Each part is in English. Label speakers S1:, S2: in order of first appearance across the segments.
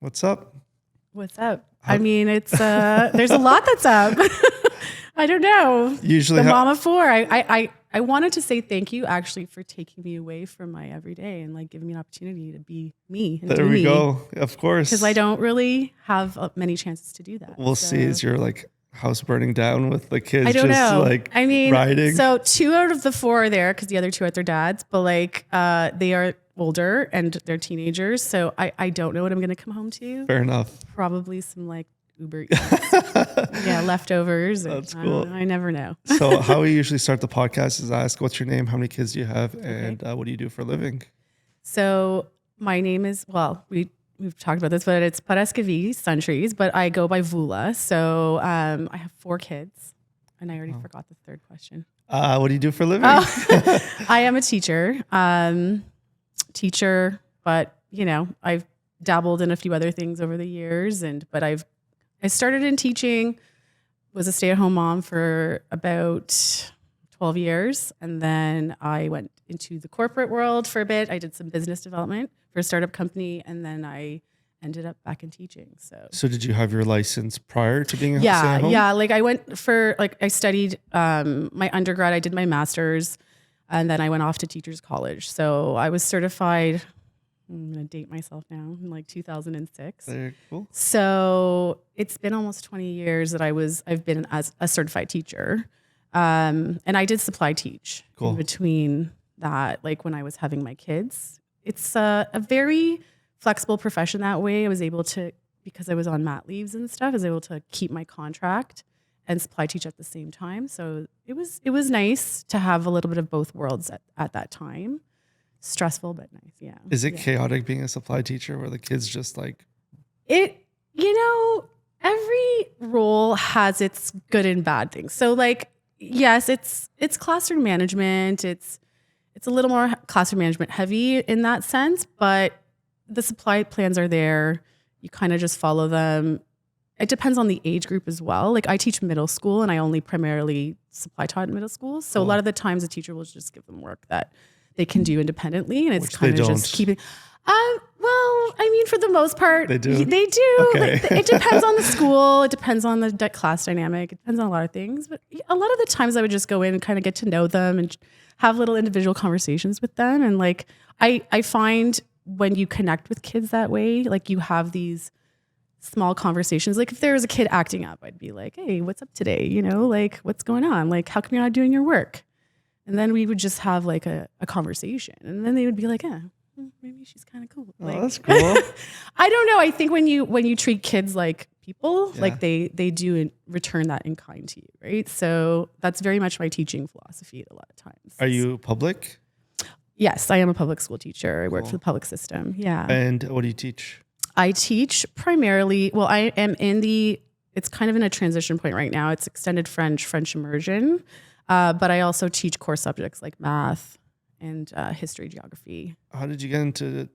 S1: What's up?
S2: What's up? I mean, it's there's a lot that's up. I don't know.
S1: Usually,
S2: the mom of four. I wanted to say thank you actually for taking me away from my everyday and like giving me an opportunity to be me. And
S1: there we go. Of course,
S2: because I don't really have many chances to do that.
S1: We'll see. Is your like house burning down with the kids?
S2: I don't know.
S1: Like,
S2: I mean,
S1: riding?
S2: So 2 out of the 4 are there because the other 2 are at their dad's. But like, they are older and they're teenagers, so I don't know what I'm gonna come home to.
S1: Fair enough.
S2: Probably some like Uber Eats. Yeah, leftovers.
S1: That's cool.
S2: I never know.
S1: So how we usually start the podcast is ask, what's your name, how many kids do you have, and what do you do for a living?
S2: So my name is, well, we've talked about this, but it's Paraskevi, Suntrees, but I go by Vula. So I have 4 kids, and I already forgot the third question.
S1: What do you do for a living?
S2: I am a teacher. But you know, I've dabbled in a few other things over the years, but I started in teaching, was a stay-at-home mom for about 12 years, and then I went into the corporate world for a bit. I did some business development for a startup company, and then I ended up back in teaching. So
S1: did you have your license prior to being a stay-at-home?
S2: Yeah. Like I went for I studied my undergrad. I did my master's. And then I went off to teachers college. So I was certified, I'm going to date myself now, in like 2006.
S1: Very cool.
S2: So it's been almost 20 years that I've been as a certified teacher. And I did supply teach in between that, like when I was having my kids. It's a very flexible profession that way. I was able to, because I was on mat leaves and stuff, I was able to keep my contract and supply teach at the same time. So it was nice to have a little bit of both worlds at that time. Stressful, but nice. Yeah.
S1: Is it chaotic being a supply teacher where the kids just like
S2: it? You know, every role has its good and bad things. So like, yes, it's classroom management. It's a little more classroom management heavy in that sense, but the supply plans are there. You kind of just follow them. It depends on the age group as well. Like I teach middle school and I only primarily supply taught in middle school. So a lot of the times the teacher will just give them work that they can do independently. And it's kind of just keeping, well, I mean, for the most part, they do.
S1: Okay.
S2: Like, it depends on the school. It depends on the class dynamic. It depends on a lot of things. But a lot of the times I would just go in and kind of get to know them and have little individual conversations with them. And like, I find when you connect with kids that way, like you have these small conversations. Like if there was a kid acting up, I'd be like, hey, what's up today? You know, like what's going on? Like, how come you're not doing your work? And then we would just have like a conversation. And then they would be like, maybe she's kind of cool. Like,
S1: that's cool.
S2: I don't know. I think when you treat kids like people, like they do return that in kind to you. Right. So that's very much my teaching philosophy a lot of times.
S1: Are you public?
S2: Yes, I am a public school teacher. I work for the public system. Yeah.
S1: And what do you teach?
S2: I teach primarily, well, I am it's kind of in a transition point right now. It's extended French immersion. But I also teach core subjects like math and history, geography.
S1: How did you get into,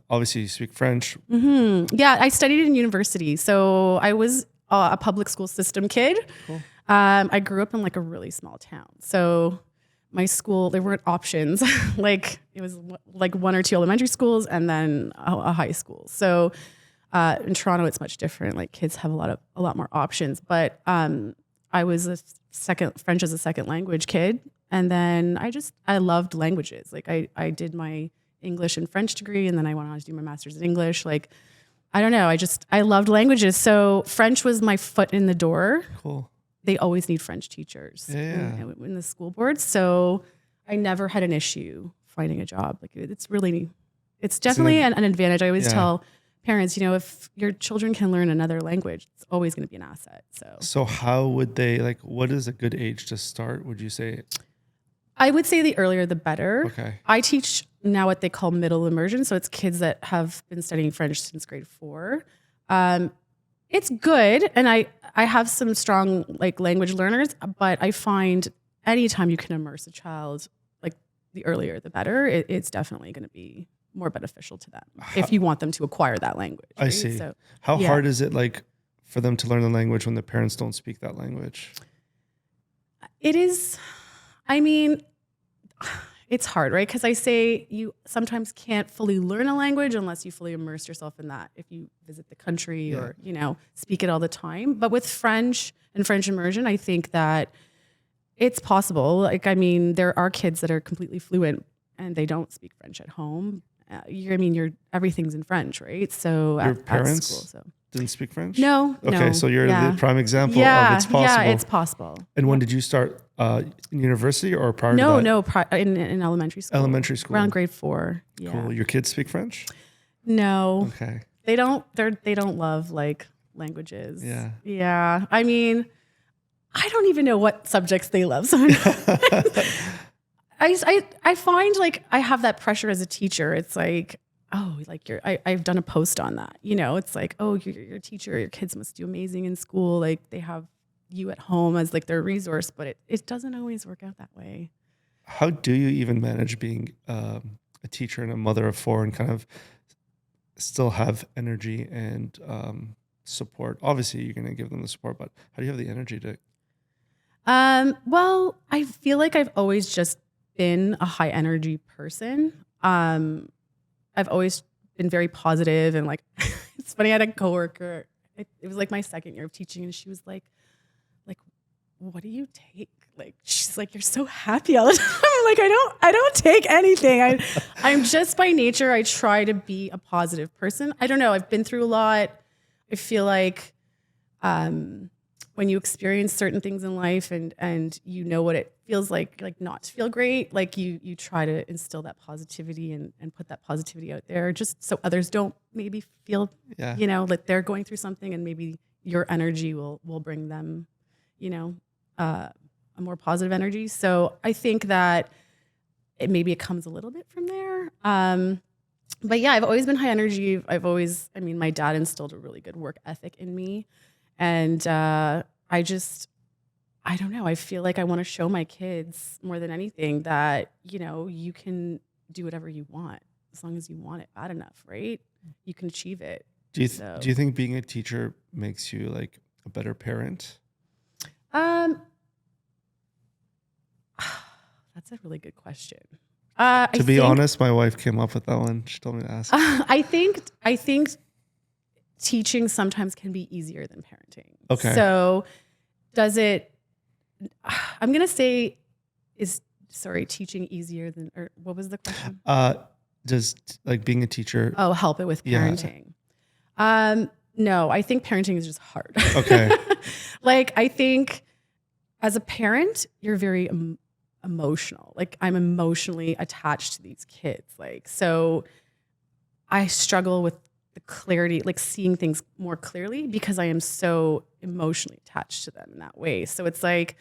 S1: obviously you speak French.
S2: Mm-hmm. Yeah, I studied in university. So I was a public school system kid.
S1: Cool.
S2: I grew up in like a really small town. So my school, there weren't options. Like it was like 1 or 2 elementary schools and then a high school. So in Toronto, it's much different. Like kids have a lot more options. But I was French as a second language kid. And then I loved languages. Like I did my English and French degree, and then I went on to do my master's in English. Like, I don't know. I loved languages. So French was my foot in the door.
S1: Cool.
S2: They always need French teachers in the school board. So I never had an issue finding a job. Like it's definitely an advantage. I always tell parents, you know, if your children can learn another language, it's always going to be an asset.
S1: So how would they, like, what is a good age to start, would you say?
S2: I would say the earlier, the better.
S1: Okay.
S2: I teach now what they call middle immersion. So it's kids that have been studying French since grade 4. It's good. And I have some strong like language learners, but I find anytime you can immerse a child, like the earlier, the better, it's definitely going to be more beneficial to them if you want them to acquire that language. Right?
S1: I see.
S2: So,
S1: how hard is it like for them to learn the language when the parents don't speak that language?
S2: It is, I mean, it's hard, right? Because I say you sometimes can't fully learn a language unless you fully immerse yourself in that. If you visit the country or, speak it all the time. But with French and French immersion, I think that it's possible. Like, I mean, there are kids that are completely fluent and they don't speak French at home. Everything's in French, right? So
S1: Your
S2: at
S1: parents
S2: school, so.
S1: didn't speak French?
S2: No.
S1: Okay, so you're the prime example of it's possible.
S2: Yeah, it's possible.
S1: And when did you start in university or prior to
S2: No,
S1: that?
S2: no, in elementary school.
S1: Elementary school.
S2: Around grade 4. Yeah.
S1: Cool. Your kids speak French?
S2: No.
S1: Okay.
S2: They don't love like languages.
S1: Yeah.
S2: Yeah. I mean, I don't even know what subjects they love. So I find like I have that pressure as a teacher. It's like, oh, like I've done a post on that. It's like, oh, you're a teacher. Your kids must do amazing in school. Like they have you at home as like their resource, but it doesn't always work out that way.
S1: How do you even manage being a teacher and a mother of 4 and kind of still have energy and support? Obviously, you're going to give them the support, but how do you have the energy to?
S2: Well, I feel like I've always just been a high energy person. I've always been very positive and like, it's funny. I had a coworker. It was like my second year of teaching, and she was like, what do you take? Like, she's like, you're so happy all the time. I'm like, I don't take anything. I'm just by nature, I try to be a positive person. I don't know. I've been through a lot. I feel like, when you experience certain things in life and you know what it feels like not to feel great, like you try to instill that positivity and put that positivity out there just so others don't maybe feel, like they're going through something, and maybe your energy will bring them, a more positive energy. So I think that it comes a little bit from there. But yeah, I've always been high energy. My dad instilled a really good work ethic in me. And I don't know. I feel like I want to show my kids more than anything that, you can do whatever you want as long as you want it bad enough, right? You can achieve it.
S1: Do you think being a teacher makes you like a better parent?
S2: That's a really good question.
S1: To be honest, my wife came up with that one. She told me to ask.
S2: I think teaching sometimes can be easier than parenting.
S1: Okay.
S2: So I'm going to say, teaching easier than, or what was the question?
S1: Does like being a teacher?
S2: Oh, help it with parenting. No, I think parenting is just hard.
S1: Okay.
S2: Like, I think as a parent, you're very emotional. Like, I'm emotionally attached to these kids. Like, so I struggle with the clarity, like seeing things more clearly because I am so emotionally attached to them in that way. So it's like,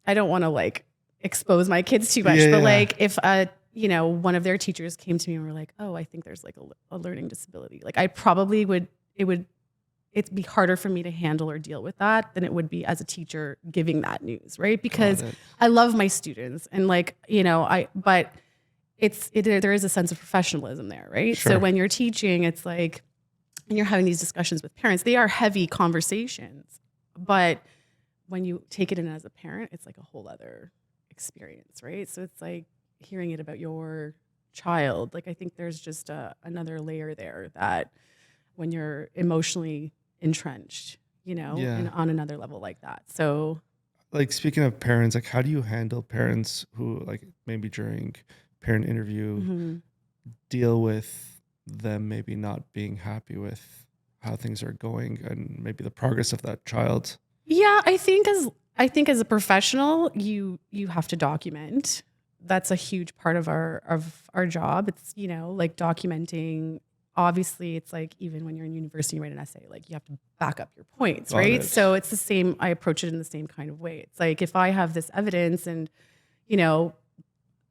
S2: I don't want to like expose my kids too much, but like if one of their teachers came to me and were like, oh, I think there's like a learning disability. Like I probably it'd be harder for me to handle or deal with that than it would be as a teacher giving that news. Right. Because I love my students and like, but there is a sense of professionalism there, right?
S1: Sure.
S2: So when you're teaching, it's like, and you're having these discussions with parents, they are heavy conversations, but when you take it in as a parent, it's like a whole other experience, right? So it's like hearing it about your child. Like I think there's just another layer there that when you're emotionally entrenched, and on another level like that. So
S1: like speaking of parents, like how do you handle parents who like maybe during parent interview deal with them maybe not being happy with how things are going and maybe the progress of that child?
S2: Yeah, I think as a professional, you have to document. That's a huge part of our job. It's, like documenting. Obviously, it's like even when you're in university, you write an essay, like you have to back up your points, right? So it's the same. I approach it in the same kind of way. It's like if I have this evidence and,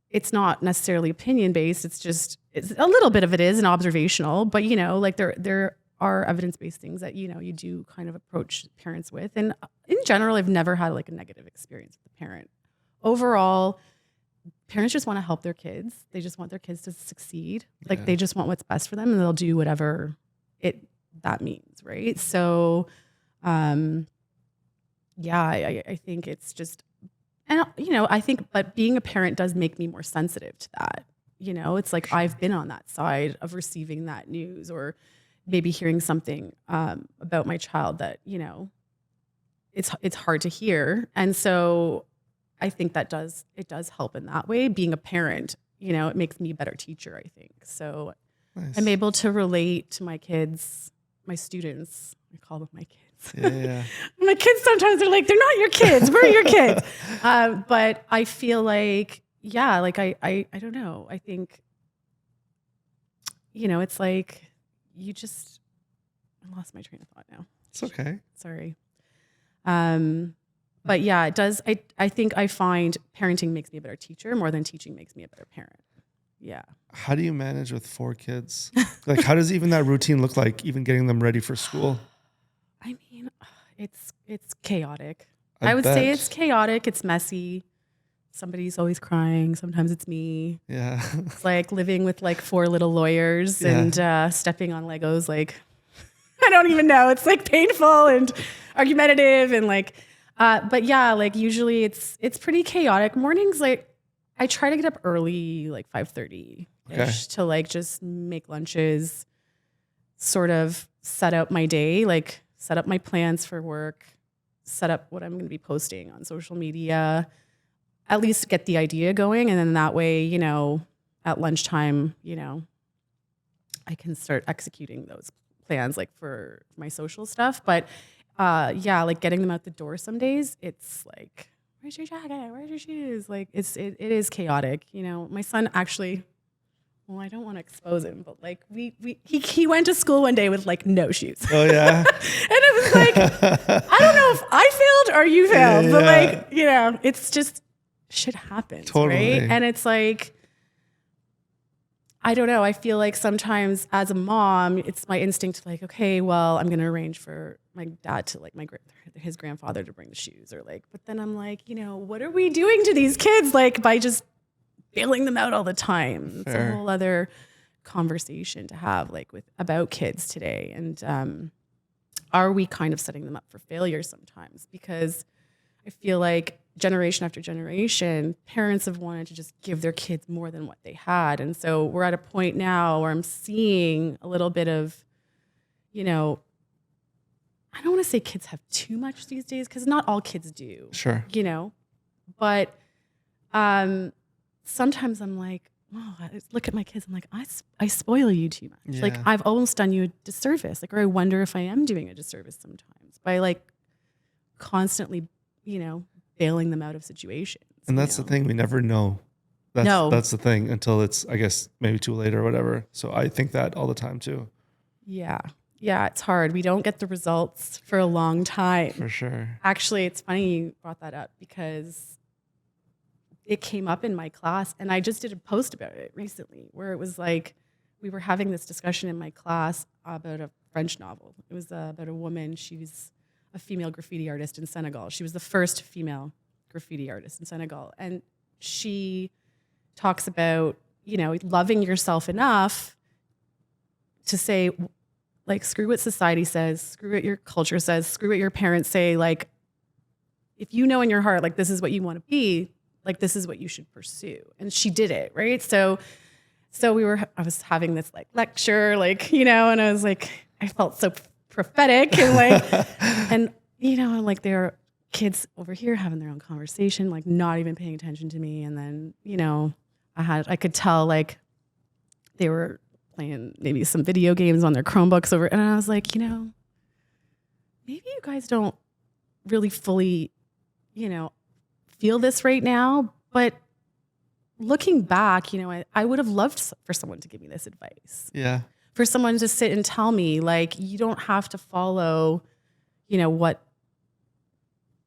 S2: it's not necessarily opinion based. It's a little bit of it is an observational, but like there are evidence-based things that, you do kind of approach parents with. And in general, I've never had like a negative experience with a parent. Overall, parents just want to help their kids. They just want their kids to succeed. Like they just want what's best for them and they'll do whatever that means. Right. So, I think it's just And, I think, but being a parent does make me more sensitive to that. It's like I've been on that side of receiving that news or maybe hearing something about my child that, it's hard to hear. And so I think it does help in that way. Being a parent, it makes me a better teacher, I think. So
S1: Nice.
S2: I'm able to relate to my kids, my students. I call them my kids.
S1: Yeah.
S2: My kids sometimes are like, they're not your kids. We're your kids. But I feel like, yeah, like I don't know. I think, it's like I lost my train of thought now.
S1: It's okay.
S2: Sorry. But yeah, it does. I think I find parenting makes me a better teacher more than teaching makes me a better parent. Yeah.
S1: How do you manage with 4 kids? Like, how does even that routine look like, even getting them ready for school?
S2: I mean, it's chaotic.
S1: I
S2: I would
S1: bet.
S2: say it's chaotic. It's messy. Somebody's always crying. Sometimes it's me.
S1: Yeah.
S2: It's like living with like 4 little lawyers and stepping on Legos. Like, I don't even know. It's like painful and argumentative and like, but yeah, like usually it's pretty chaotic. Mornings, like I try to get up early, like 5:30 ish to like just make lunches, sort of set up my day, like set up my plans for work, set up what I'm going to be posting on social media, at least get the idea going. And then that way, at lunchtime, I can start executing those plans like for my social stuff. But yeah, like getting them out the door some days, it's like, where's your jacket? Where's your shoes? Like it is chaotic. My son actually, well, I don't want to expose him, but like he went to school one day with like no shoes.
S1: Oh yeah.
S2: And it was like, I don't know if I failed or you failed, but like, it's just shit happens.
S1: Totally.
S2: Right. And it's like, I don't know. I feel like sometimes as a mom, it's my instinct to like, okay, well, I'm going to arrange for my dad to like his grandfather to bring the shoes or like, but then I'm like, what are we doing to these kids? Like by just bailing them out all the time. It's a whole other conversation to have like about kids today. And are we kind of setting them up for failure sometimes? Because I feel like generation after generation, parents have wanted to just give their kids more than what they had. And so we're at a point now where I'm seeing a little bit of, I don't want to say kids have too much these days because not all kids do.
S1: Sure.
S2: But sometimes I'm like, oh, I look at my kids. I'm like, I spoil you too much.
S1: Yeah.
S2: Like I've almost done you a disservice. Like, or I wonder if I am doing a disservice sometimes by like constantly, bailing them out of situations.
S1: And that's the thing. We never know. That's the thing until it's, I guess, maybe too late or whatever. So I think that all the time too.
S2: Yeah. Yeah. It's hard. We don't get the results for a long time.
S1: For sure.
S2: Actually, it's funny you brought that up because it came up in my class and I just did a post about it recently where it was like, we were having this discussion in my class about a French novel. It was about a woman. She was a female graffiti artist in Senegal. She was the first female graffiti artist in Senegal. And she talks about, loving yourself enough to say, like, screw what society says, screw what your culture says, screw what your parents say. Like, if you know in your heart, like, this is what you want to be, like, this is what you should pursue. And she did it, right? So I was having this like lecture, like, and I was like, I felt so prophetic and like, and like there are kids over here having their own conversation, like not even paying attention to me. And then, I could tell like they were playing maybe some video games on their Chromebooks over, and I was like, maybe you guys don't really fully, feel this right now, but looking back, I would have loved for someone to give me this advice.
S1: Yeah. For
S2: someone to sit and tell me, like, you don't have to follow, what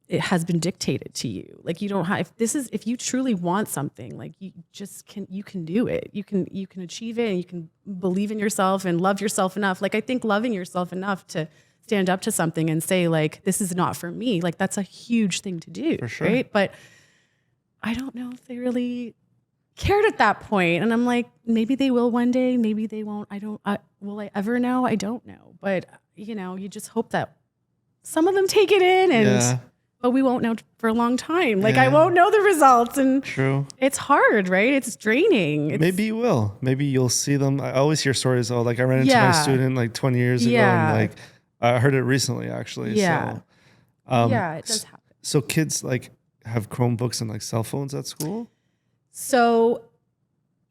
S2: it has been dictated to you. Like, you don't have, if you truly want something, like you can do it. You can achieve it and you can believe in yourself and love yourself enough. Like, I think loving yourself enough to stand up to something and say like, this is not for me. Like, that's a huge thing to do.
S1: For sure.
S2: Right. But I don't know if they really cared at that point. And I'm like, maybe they will one day, maybe they won't. Will I ever know? I don't know. But you just hope that some of them take it in and but we won't know for a long time. Like
S1: Yeah.
S2: I won't know the results, and
S1: True.
S2: it's hard, right? It's draining.
S1: Maybe you will. Maybe you'll see them. I always hear stories. Oh, like I ran into my student like 20 years ago, and like I heard it recently, actually.
S2: Yeah.
S1: So,
S2: Yeah, it does happen.
S1: so kids like have Chromebooks and like cell phones at school.
S2: So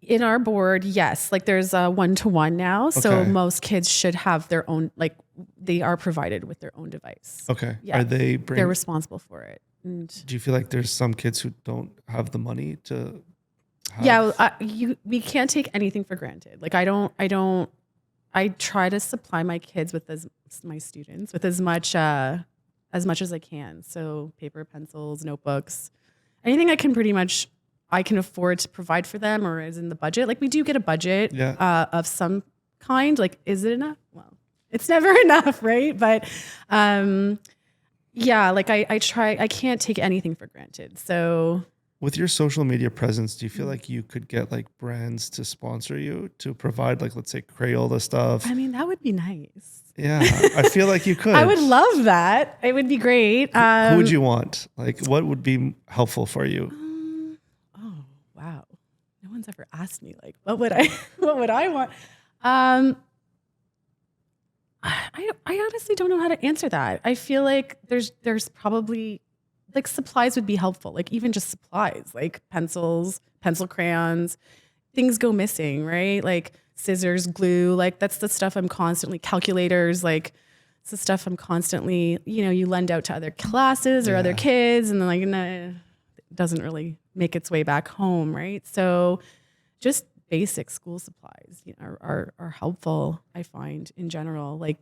S2: in our board, yes, like there's a 1-to-1 now. So
S1: Okay.
S2: most kids should have their own, like they are provided with their own device.
S1: Okay.
S2: Yeah.
S1: Are they
S2: They're responsible for it. And
S1: do you feel like there's some kids who don't have the money to have?
S2: yeah, we can't take anything for granted. Like I try to supply my kids with my students with as much as I can. So paper, pencils, notebooks, anything I can afford to provide for them or is in the budget. Like we do get a budget of some kind. Like, is it enough? Well, it's never enough, right? But yeah, like I can't take anything for granted. So
S1: with your social media presence, do you feel like you could get like brands to sponsor you to provide like, let's say Crayola stuff?
S2: I mean, that would be nice.
S1: Yeah, I feel like you could.
S2: I would love that. It would be great.
S1: Who would you want? Like, what would be helpful for you?
S2: Oh, wow. No one's ever asked me like, what would I want? I honestly don't know how to answer that. I feel like there's probably like supplies would be helpful. Like even just supplies, like pencils, pencil crayons, things go missing, right? Like scissors, glue, like that's the stuff I'm constantly, calculators, like it's the stuff I'm constantly, you lend out to other classes or other kids and then like, it doesn't really make its way back home, right? So just basic school supplies are helpful, I find, in general. Like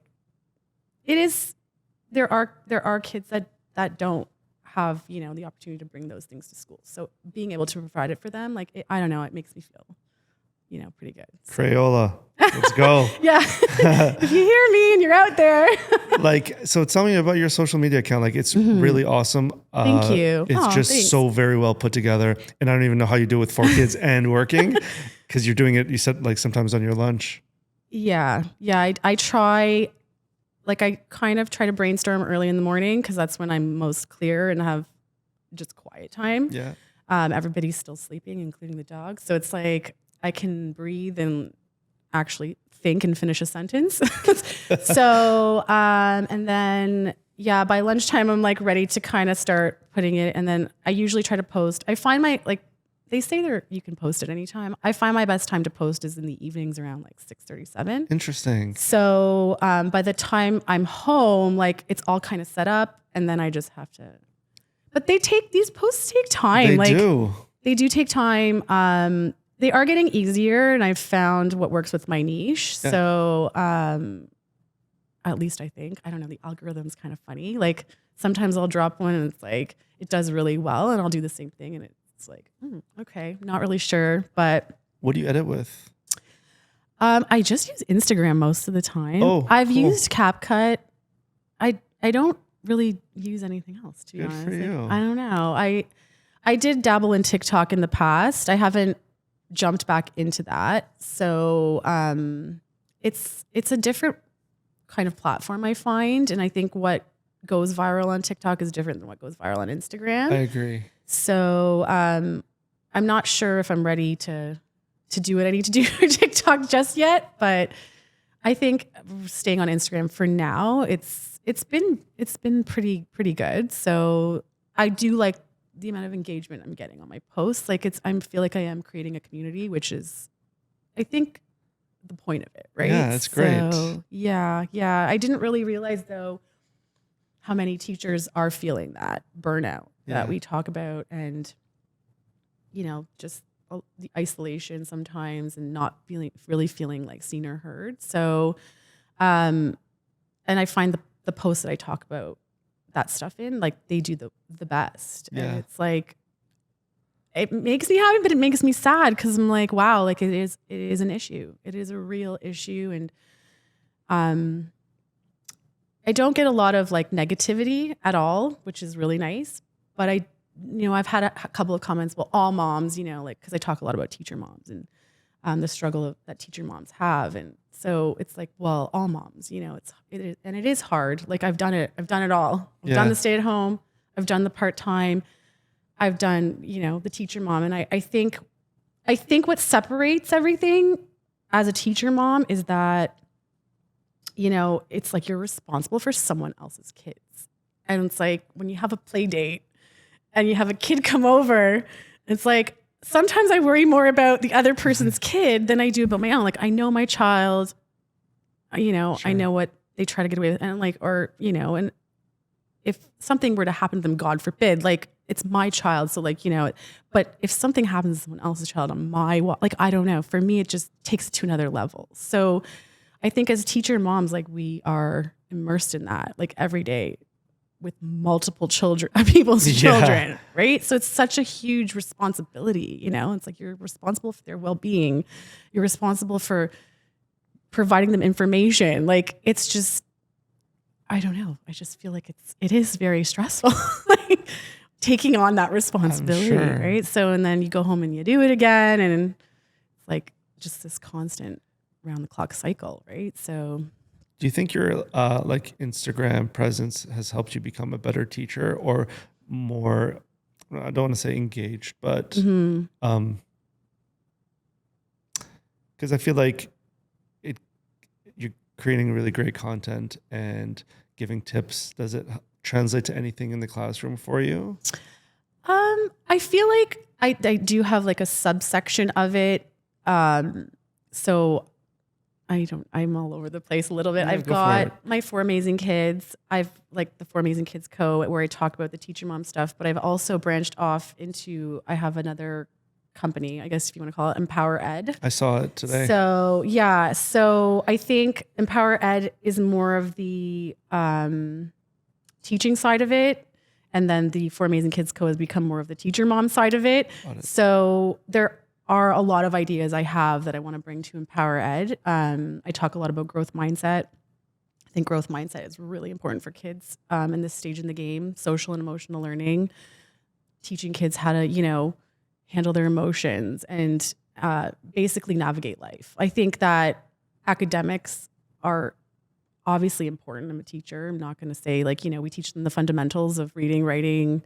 S2: there are kids that don't have, the opportunity to bring those things to school. So being able to provide it for them, like, I don't know, it makes me feel, pretty good. So.
S1: Crayola. Let's go.
S2: Yeah. If you hear me and you're out there.
S1: Like, so tell me about your social media account. Like, it's really awesome.
S2: Thank you.
S1: It's just so very well put together. And I don't even know how you do it with 4 kids and working because you're doing it, you said, like sometimes on your lunch.
S2: Yeah. Yeah. I try, like I kind of try to brainstorm early in the morning because that's when I'm most clear and have just quiet time.
S1: Yeah.
S2: Everybody's still sleeping, including the dog. So it's like I can breathe and actually think and finish a sentence. So, and then, by lunchtime, I'm like ready to kind of start putting it. And then I usually try to post. I find they say you can post at any time. I find my best time to post is in the evenings around like 6:37.
S1: Interesting.
S2: So by the time I'm home, like it's all kind of set up and then I just have to, but these posts take time. They do take time. They are getting easier and I've found what works with my niche. Yeah. So at least I think, I don't know, the algorithm's kind of funny. Like sometimes I'll drop one and it's like, it does really well and I'll do the same thing and it's like, okay, not really sure, but.
S1: What do you edit with?
S2: I just use Instagram most of the time.
S1: Oh,
S2: I've used CapCut. I don't really use anything else, to be honest.
S1: Good for you.
S2: I don't know. I did dabble in TikTok in the past. I haven't jumped back into that. So it's a different kind of platform, I find. And I think what goes viral on TikTok is different than what goes viral on Instagram.
S1: I agree.
S2: So I'm not sure if I'm ready to do what I need to do for TikTok just yet, but I think staying on Instagram for now, it's been pretty good. So I do like the amount of engagement I'm getting on my posts. Like I feel like I am creating a community, which is, I think, the point of it, right?
S1: Yeah, that's great.
S2: So, yeah. I didn't really realize though how many teachers are feeling that burnout that we talk about, and just the isolation sometimes, and not really feeling like seen or heard. So, and I find the posts that I talk about that stuff in, like they do the best.
S1: Yeah.
S2: And it's like, it makes me happy, but it makes me sad because I'm like, wow, like it is an issue. It is a real issue. And I don't get a lot of like negativity at all, which is really nice. But I've had a couple of comments, well, all moms, like, because I talk a lot about teacher moms and the struggle that teacher moms have. And so it's like, well, all moms, it is hard. Like I've done it all. I've done the stay at home. I've done the part-time. I've done, the teacher mom. And I think what separates everything as a teacher mom is that, it's like you're responsible for someone else's kids. And it's like when you have a play date and you have a kid come over, it's like sometimes I worry more about the other person's kid than I do about my own. Like I know my child, sure. I know what they try to get away with. And like, and if something were to happen to them, God forbid, like it's my child. So like, but if something happens to someone else's child on my wall, like, I don't know, for me, it just takes it to another level. So I think as teacher moms, like we are immersed in that, like every day with multiple people's children, right? So it's such a huge responsibility, it's like you're responsible for their well-being. You're responsible for providing them information. Like it's just, I don't know. I just feel like it is very stressful, like taking on that responsibility, sure. Right? So, and then you go home and you do it again, and it's like just this constant round the clock cycle, right? So,
S1: do you think your like Instagram presence has helped you become a better teacher or more? I don't want to say engaged, but because I feel like you're creating really great content and giving tips. Does it translate to anything in the classroom for you?
S2: I feel like I do have like a subsection of it. So I'm all over the place a little bit.
S1: Yeah,
S2: I've got my 4 Amazing Kids. I've like the 4 Amazing Kids Co. where I talk about the teacher mom stuff, but I've also branched off into, I have another company, I guess if you want to call it Empower Ed.
S1: I saw it today.
S2: So yeah. So I think Empower Ed is more of the teaching side of it. And then the 4 Amazing Kids Co. has become more of the teacher mom side of it. So there are a lot of ideas I have that I want to bring to Empower Ed. I talk a lot about growth mindset. I think growth mindset is really important for kids in this stage in the game, social and emotional learning, teaching kids how to, handle their emotions and basically navigate life. I think that academics are obviously important. I'm a teacher. I'm not going to say like, we teach them the fundamentals of reading, writing,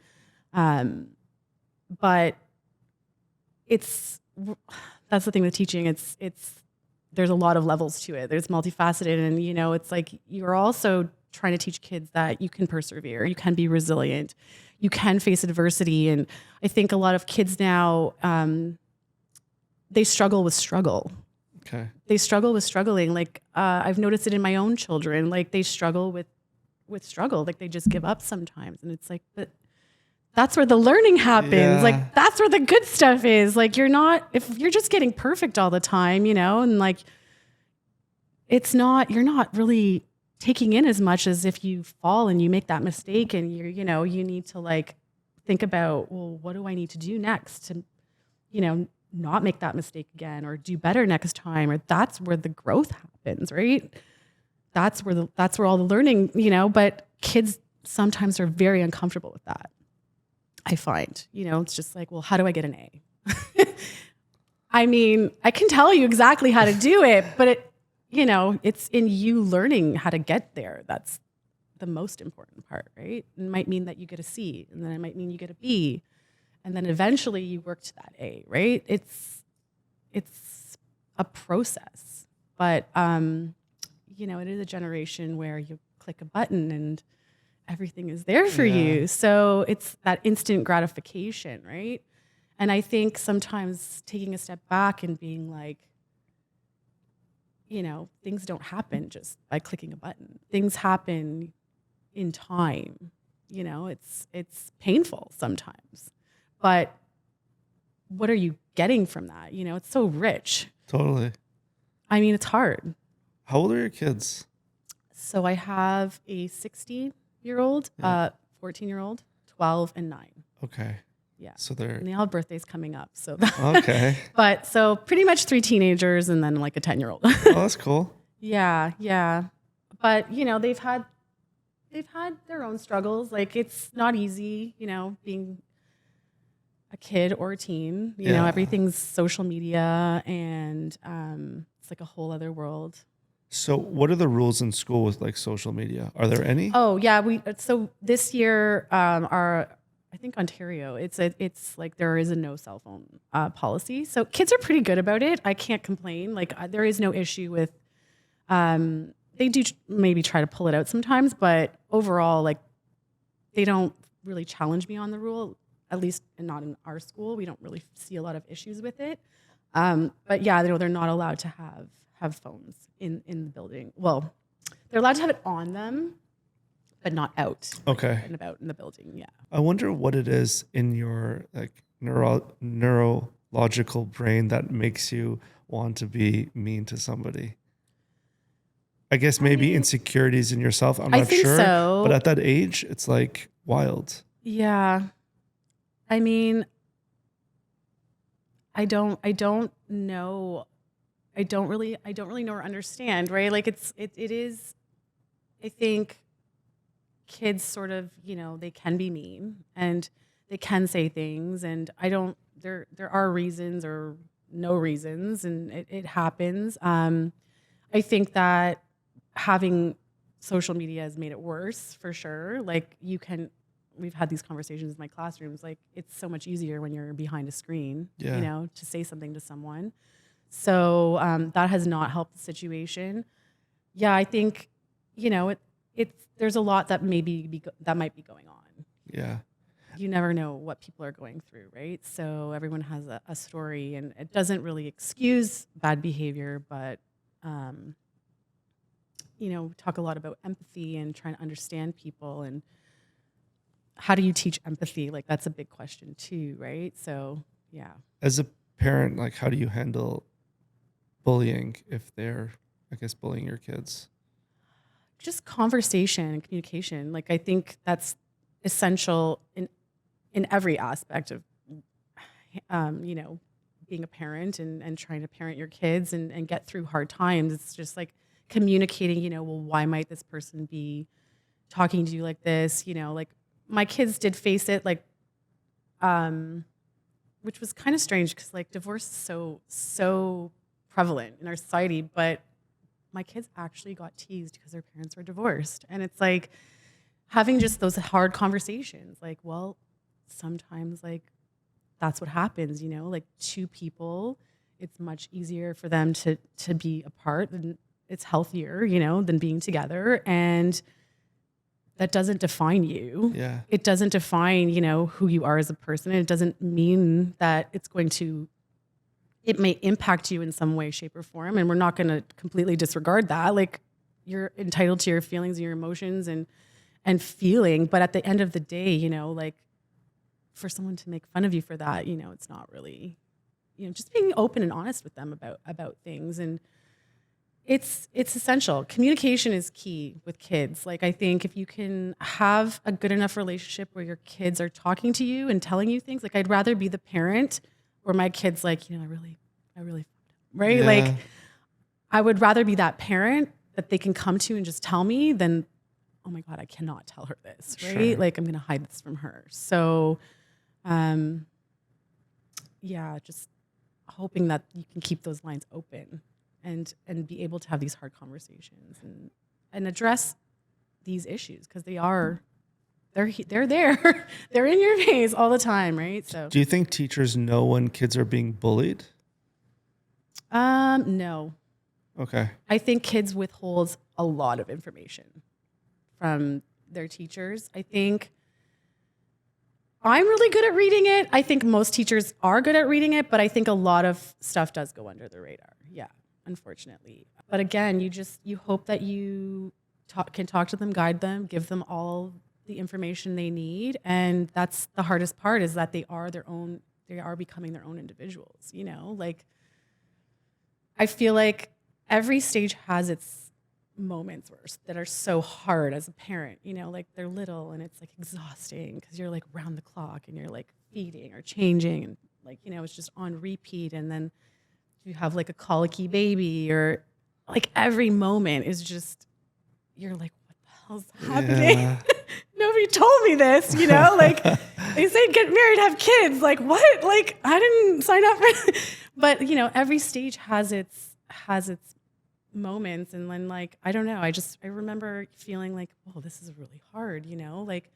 S2: but that's the thing with teaching. There's a lot of levels to it. There's multifaceted, and it's like you're also trying to teach kids that you can persevere, you can be resilient, you can face adversity. And I think a lot of kids now, they struggle with struggle.
S1: Okay.
S2: They struggle with struggling. Like I've noticed it in my own children. Like they struggle with struggle. Like they just give up sometimes, and it's like, but that's where the learning happens.
S1: Yeah.
S2: Like that's where the good stuff is. Like if you're just getting perfect all the time, and like you're not really taking in as much as if you fall and you make that mistake and you need to like think about, well, what do I need to do next to, not make that mistake again or do better next time? Or that's where the growth happens, right? That's where all the learning, but kids sometimes are very uncomfortable with that. I find, it's just like, well, how do I get an A? I mean, I can tell you exactly how to do it, but it's in you learning how to get there. That's the most important part, right? It might mean that you get a C, and then it might mean you get a B, and then eventually you work to that A, right? It's a process, but it is a generation where you click a button and everything is there for you. So it's that instant gratification, right? And I think sometimes taking a step back and being like, things don't happen just by clicking a button. Things happen in time. It's painful sometimes. But what are you getting from that? It's so rich.
S1: Totally.
S2: I mean, it's hard.
S1: How old are your kids?
S2: So I have a 60-year-old, 14-year-old, 12, and 9.
S1: Okay.
S2: Yeah.
S1: So
S2: and they all have birthdays coming up. So
S1: okay.
S2: But so pretty much 3 teenagers and then like a 10-year-old.
S1: Oh, that's cool.
S2: Yeah. But they've had their own struggles. Like it's not easy, being a kid or a teen. Everything's social media, and it's like a whole other world.
S1: So what are the rules in school with like social media? Are there any?
S2: Oh yeah, so this year, I think Ontario, it's like there is a no cell phone policy. So kids are pretty good about it. I can't complain. Like there is no issue with. They do maybe try to pull it out sometimes, but overall, like they don't really challenge me on the rule. At least not in our school. We don't really see a lot of issues with it. But yeah, they're not allowed to have phones in the building. Well, they're allowed to have it on them, but not out.
S1: Okay.
S2: And about in the building, yeah.
S1: I wonder what it is in your like neurological brain that makes you want to be mean to somebody. I guess maybe insecurities in yourself. I'm not
S2: think
S1: sure.
S2: So.
S1: But at that age, it's like wild.
S2: Yeah. I mean, I don't know. I don't really know or understand, right? Like it is, I think kids sort of, they can be mean and they can say things, and there are reasons or no reasons, and it happens. I think that having social media has made it worse for sure. Like we've had these conversations in my classrooms. Like it's so much easier when you're behind a screen, to say something to someone. So that has not helped the situation. Yeah, I think, there's a lot that that might be going on.
S1: Yeah.
S2: You never know what people are going through, right? So everyone has a story, and it doesn't really excuse bad behavior, but talk a lot about empathy and trying to understand people, and how do you teach empathy? Like that's a big question too, right? So yeah.
S1: As a parent, like how do you handle bullying if they're, I guess, bullying your kids?
S2: Just conversation and communication. Like I think that's essential in every aspect of being a parent and trying to parent your kids and get through hard times. It's just like communicating, well, why might this person be talking to you like this? Like my kids did face it, like, which was kind of strange because like divorce is so prevalent in our society, but my kids actually got teased because their parents were divorced. And it's like having just those hard conversations, like, well, sometimes like that's what happens, like two people, it's much easier for them to be apart, and it's healthier, than being together. And that doesn't define you.
S1: Yeah.
S2: It doesn't define, who you are as a person. It doesn't mean that it may impact you in some way, shape, or form. And we're not going to completely disregard that. Like you're entitled to your feelings and your emotions and feeling. But at the end of the day, like for someone to make fun of you for that, it's not really, just being open and honest with them about things. And it's essential. Communication is key with kids. Like I think if you can have a good enough relationship where your kids are talking to you and telling you things, like I'd rather be the parent where my kid's like, I really, right?
S1: Yeah.
S2: Like I would rather be that parent that they can come to and just tell me than, oh my God, I cannot tell her this, right?
S1: Sure.
S2: Like I'm going to hide this from her. So, just hoping that you can keep those lines open and be able to have these hard conversations and address these issues because they're there. They're in your face all the time, right? So
S1: do you think teachers know when kids are being bullied?
S2: No.
S1: Okay.
S2: I think kids withhold a lot of information from their teachers. I think I'm really good at reading it. I think most teachers are good at reading it, but I think a lot of stuff does go under the radar. Yeah, unfortunately. But again, you hope that you can talk to them, guide them, give them all the information they need. And that's the hardest part, is that they are becoming their own individuals, like I feel like every stage has its moments that are so hard as a parent, like they're little and it's like exhausting because you're like round the clock and you're like feeding or changing and like, it's just on repeat. And then you have like a colicky baby, or like every moment is just, you're like, what the hell's happening?
S1: Yeah.
S2: Nobody told me this, like they say get married, have kids. Like what? Like I didn't sign up for it. But every stage has its moments. And then like, I don't know, I remember feeling like, oh, this is really hard, you know, like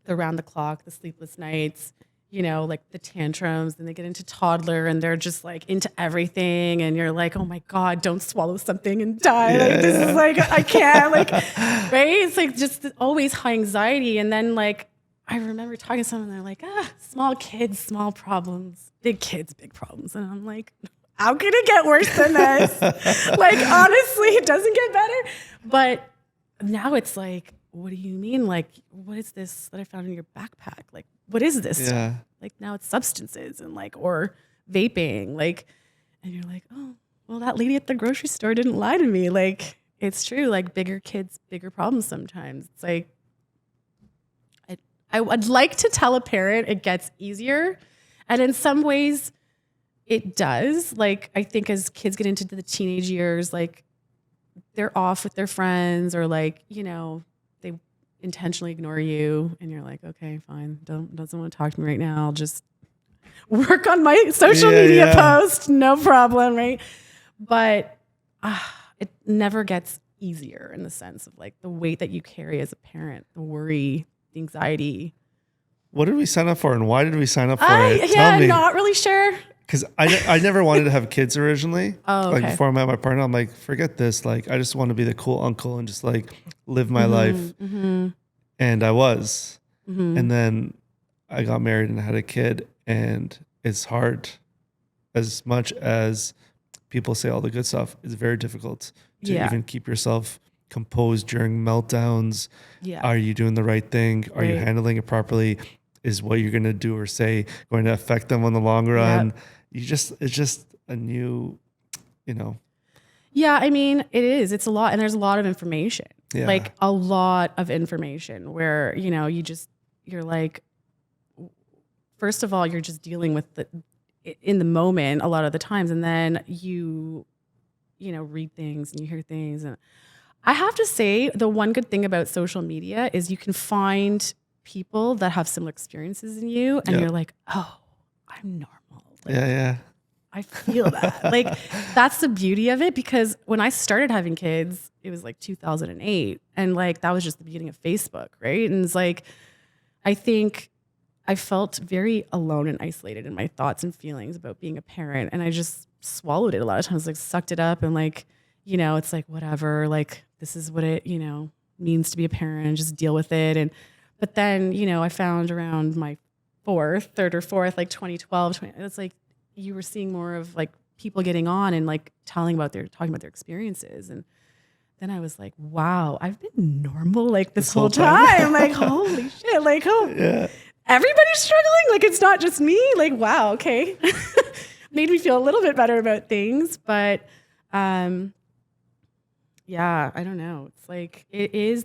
S2: the round the clock, the sleepless nights, you know, like the tantrums, and they get into toddler and they're just like into everything. And you're like, oh my God, don't swallow something and die.
S1: Yeah,
S2: like, this
S1: yeah.
S2: is like, I can't like, right. It's like just always high anxiety. And then like, I remember talking to someone, they're like, small kids, small problems, big kids, big problems. And I'm like, how could it get worse than this? Like, honestly, it doesn't get better. But now it's like, what do you mean? Like, what is this that I found in your backpack? Like, what is this
S1: Yeah.
S2: stuff? Like, now it's substances and like, or vaping. Like, and you're like, oh, well, that lady at the grocery store didn't lie to me. Like, it's true. Like, bigger kids, bigger problems sometimes. It's like, I would like to tell a parent it gets easier. And in some ways, it does. Like, I think as kids get into the teenage years, like, they're off with their friends, or like, you know, they intentionally ignore you, and you're like, okay, fine, doesn't want to talk to me right now. I'll just work on my social media post, no problem, right? But it never gets easier in the sense of like the weight that you carry as a parent, the worry, the anxiety.
S1: What did we sign up for, and why did we sign up for it?
S2: Tell me. Not really sure.
S1: Because I never wanted to have kids originally.
S2: Oh, okay.
S1: Like before I met my partner, I'm like, forget this. Like, I just want to be the cool uncle and just like live my life.
S2: Mm-hmm.
S1: And I was.
S2: Mm-hmm.
S1: And then I got married and I had a kid, and it's hard. As much as people say all the good stuff, it's very difficult to even keep yourself composed during meltdowns.
S2: Yeah.
S1: Are you doing the right thing? Are you handling it properly? Is what you're going to do or say going to affect them in the long run? It's just a new, you know.
S2: Yeah, I mean, it is. It's a lot, and there's a lot of information.
S1: Yeah.
S2: Like a lot of information where, you know, you're like, first of all, you're just dealing with in the moment a lot of the times, and then you know, read things and you hear things. And I have to say, the one good thing about social media is you can find people that have similar experiences in you, and you're like, oh, I'm normal. Like, I feel that. Like, that's the beauty of it, because when I started having kids, it was like 2008, and like that was just the beginning of Facebook, right? And it's like, I think I felt very alone and isolated in my thoughts and feelings about being a parent, and I just swallowed it a lot of times, like sucked it up, and like, you know, it's like, whatever, like this is what it, you know, means to be a parent, and just deal with it. But then, you know, I found around my third or fourth, like 2012, it's like you were seeing more of like people getting on and like talking about their experiences. And then I was like, wow, I've been normal like this whole time. Like, holy shit. Like, everybody's struggling. Like, it's not just me. Like, wow. Okay. Made me feel a little bit better about things. But, yeah, I don't know. It's like,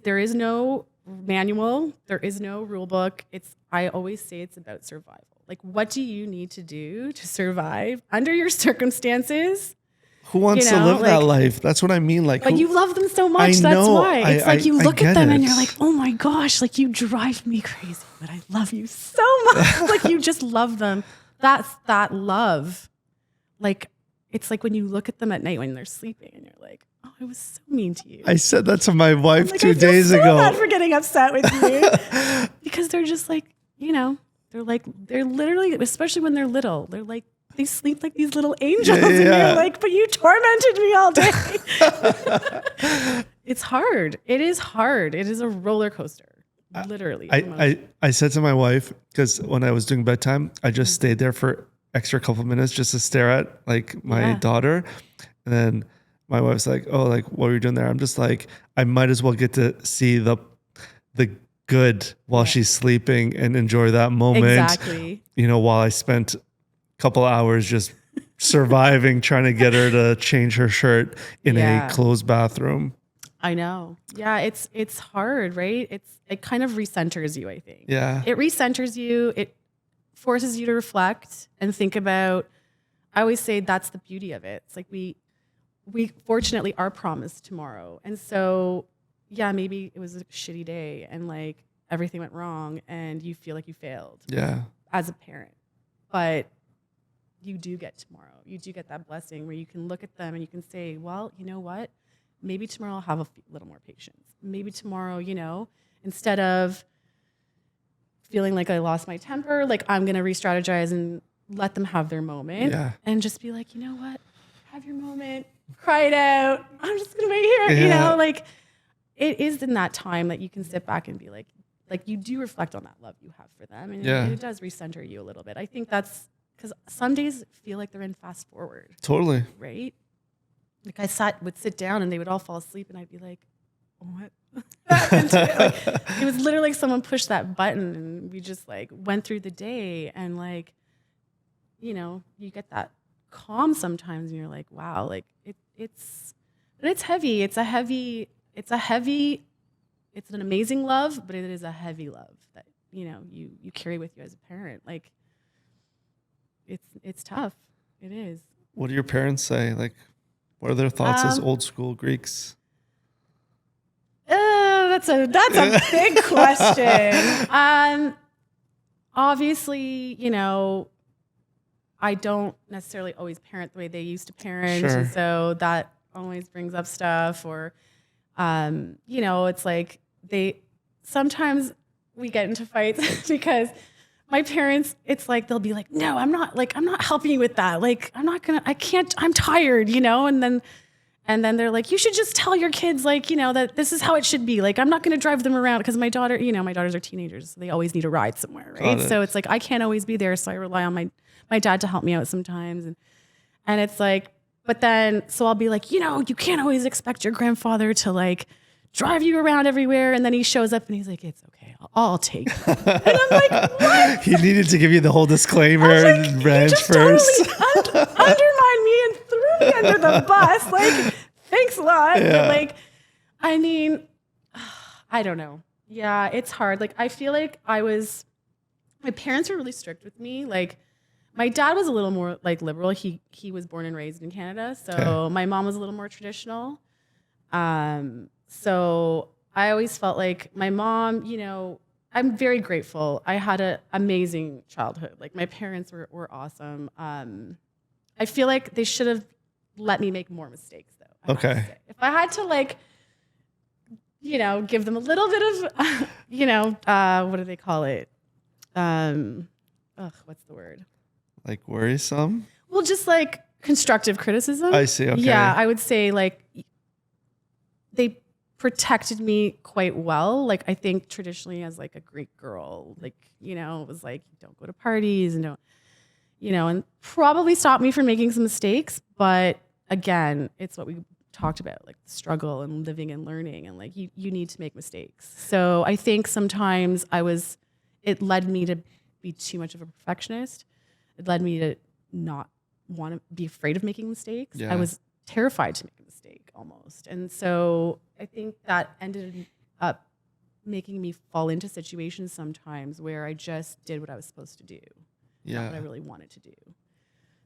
S2: there is no manual. There is no rule book. I always say it's about survival. Like, what do you need to do to survive under your circumstances?
S1: Who wants to live that life? That's what I mean. Like,
S2: but you love them so much. That's why. It's like you look at them and you're like, oh my gosh, like you drive me crazy, but I love you so much. Like you just love them. That's that love. Like, it's like when you look at them at night when they're sleeping and you're like, oh, I was so mean to you.
S1: I said that to my wife 2 days ago.
S2: I'm bad for getting upset with you. Because they're just like, you know, they're literally, especially when they're little, they're like, they sleep like these little angels. And you're like, but you tormented me all day. It's hard. It is hard. It is a roller coaster. Literally.
S1: I said to my wife, because when I was doing bedtime, I just stayed there for extra couple minutes just to stare at like my daughter. And then my wife's like, oh, like what were you doing there? I'm just like, I might as well get to see the good while she's sleeping and enjoy that moment.
S2: Exactly.
S1: You know, while I spent couple hours just surviving, trying to get her to change her shirt in a closed bathroom.
S2: I know. Yeah, it's hard, right? It kind of recenters you, I think.
S1: Yeah.
S2: It recenters you. It forces you to reflect and think about. I always say that's the beauty of it. It's like we fortunately are promised tomorrow. And so, yeah, maybe it was a shitty day and like everything went wrong and you feel like you failed.
S1: Yeah.
S2: As a parent. But you do get tomorrow. You do get that blessing where you can look at them and you can say, well, you know what? Maybe tomorrow I'll have a little more patience. Maybe tomorrow, instead of feeling like I lost my temper, like I'm going to re-strategize and let them have their moment and just be like, you know what? Have your moment, cry it out. I'm just going to wait here. Like it is in that time that you can sit back and be like you do reflect on that love you have for them. And it does recenter you a little bit. I think that's because some days feel like they're in fast forward.
S1: Totally.
S2: Right? Like would sit down and they would all fall asleep and I'd be like, what? It was literally like someone pushed that button and we just like went through the day and like, you get that calm sometimes and you're like, wow, like it's heavy. It's an amazing love, but it is a heavy love that, you carry with you as a parent. Like it's tough. It is.
S1: What do your parents say? Like, what are their thoughts as old school Greeks?
S2: That's a big question. Obviously, I don't necessarily always parent the way they used to parent.
S1: Sure.
S2: And so that always brings up stuff or, it's like sometimes we get into fights because my parents, it's like, they'll be like, no, I'm not helping you with that. Like, I'm tired, and then they're like, you should just tell your kids, like, that this is how it should be. Like, I'm not going to drive them around because my daughter, my daughters are teenagers. So they always need a ride somewhere. Right. So it's like, I can't always be there. So I rely on my dad to help me out sometimes. And it's like, but then, so I'll be like, you can't always expect your grandfather to like drive you around everywhere. And then he shows up and he's like, it's okay. I'll take it. And I'm like, what?
S1: He needed to give you the whole disclaimer and rant first.
S2: Totally undermined me and threw me under the bus. Like, thanks a lot.
S1: Yeah.
S2: But like, I mean, I don't know. Yeah, it's hard. Like, I feel like my parents were really strict with me. Like, my dad was a little more like liberal. He was born and raised in Canada. So my mom was a little more traditional. So I always felt like my mom, I'm very grateful. I had an amazing childhood. Like my parents were awesome. I feel like they should have let me make more mistakes though.
S1: Okay.
S2: If I had to like, give them a little bit of, what do they call it? What's the word?
S1: Like worrisome?
S2: Well, just like constructive criticism.
S1: I see. Okay.
S2: Yeah, I would say like they protected me quite well. Like I think traditionally as like a Greek girl, like, it was like, don't go to parties and don't, and probably stopped me from making some mistakes. But again, it's what we talked about, like the struggle and living and learning and like you need to make mistakes. So I think sometimes it led me to be too much of a perfectionist. It led me to not want to be afraid of making mistakes.
S1: Yeah.
S2: I was terrified to make a mistake almost. And so I think that ended up making me fall into situations sometimes where I just did what I was supposed to do. Not what I really wanted to do.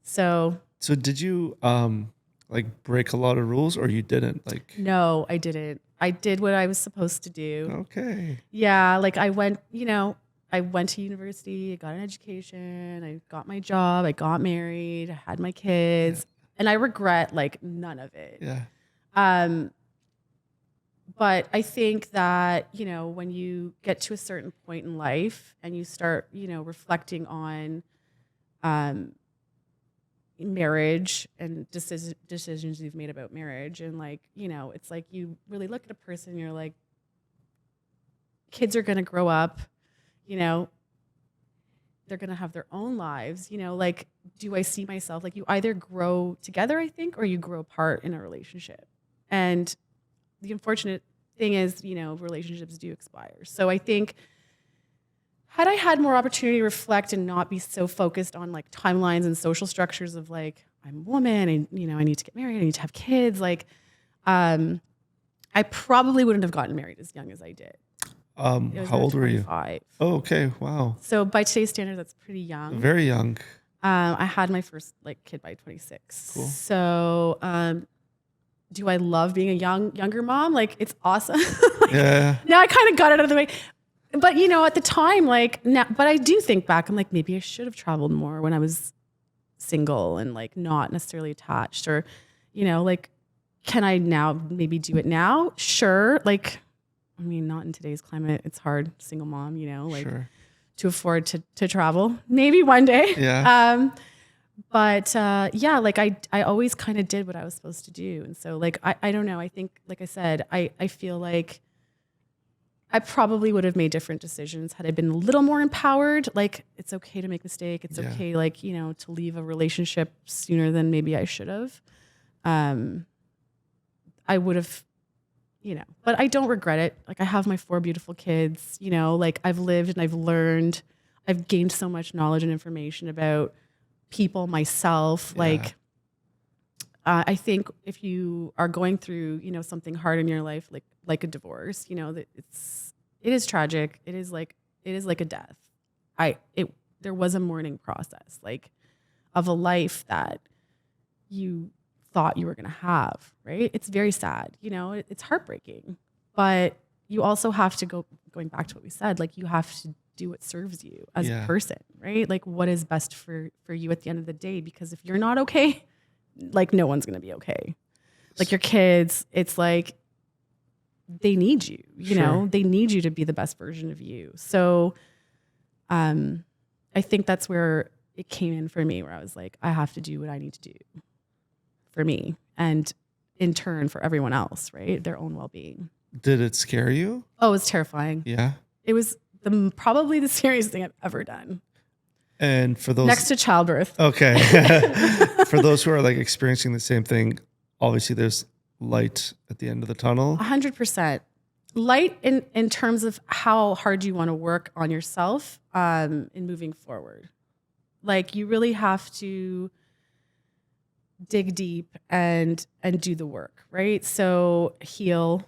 S2: So
S1: did you like break a lot of rules or you didn't? Like
S2: no, I didn't. I did what I was supposed to do.
S1: Okay.
S2: Yeah, like I went to university, I got an education, I got my job, I got married, I had my kids, and I regret like none of it.
S1: Yeah.
S2: But I think that, when you get to a certain point in life and you start, reflecting on marriage and decisions you've made about marriage and like, it's like you really look at a person and you're like, kids are going to grow up, they're going to have their own lives, like, do I see myself? Like you either grow together, I think, or you grow apart in a relationship. And the unfortunate thing is, relationships do expire. So I think had I had more opportunity to reflect and not be so focused on like timelines and social structures of like, I'm a woman and, I need to get married, I need to have kids. Like, I probably wouldn't have gotten married as young as I did.
S1: How old were you?
S2: 25.
S1: Oh, okay. Wow.
S2: So by today's standards, that's pretty young.
S1: Very young.
S2: I had my first like kid by 26.
S1: Cool.
S2: So, do I love being a younger mom? Like it's awesome.
S1: Yeah.
S2: Now I kind of got it out of the way, but at the time, like now, but I do think back, I'm like, maybe I should have traveled more when I was single and like not necessarily attached, or, like, can I now maybe do it now? Sure. Like, I mean, not in today's climate. It's hard, single mom, like
S1: Sure.
S2: to afford to travel. Maybe one day.
S1: Yeah.
S2: But yeah, like I always kind of did what I was supposed to do. And so like, I don't know. I think, like I said, I feel like I probably would have made different decisions had I been a little more empowered. Like, it's okay to make a mistake. It's okay, like, to leave a relationship sooner than maybe I should have. I would have, but I don't regret it. Like, I have my 4 beautiful kids, like I've lived and I've learned, I've gained so much knowledge and information about people, myself.
S1: Yeah.
S2: Like, I think if you are going through, something hard in your life, like a divorce, that it is tragic. It is like a death. There was a mourning process, like, of a life that you thought you were going to have, right? It's very sad, it's heartbreaking, but you also have to going back to what we said, like, you have to do what serves you as a person, right? Like, what is best for you at the end of the day? Because if you're not okay, like, no one's going to be okay. Like, your kids, it's like, they need you,
S1: Sure.
S2: they need you to be the best version of you. So, I think that's where it came in for me, where I was like, I have to do what I need to do for me, and in turn for everyone else, right? Their own well-being.
S1: Did it scare you?
S2: Oh, it was terrifying.
S1: Yeah.
S2: It was probably the scariest thing I've ever done.
S1: And for those
S2: next to childbirth.
S1: Okay. For those who are like experiencing the same thing, obviously there's light at the end of the tunnel.
S2: 100%. Light in terms of how hard you want to work on yourself in moving forward. Like, you really have to dig deep and do the work, right? So heal.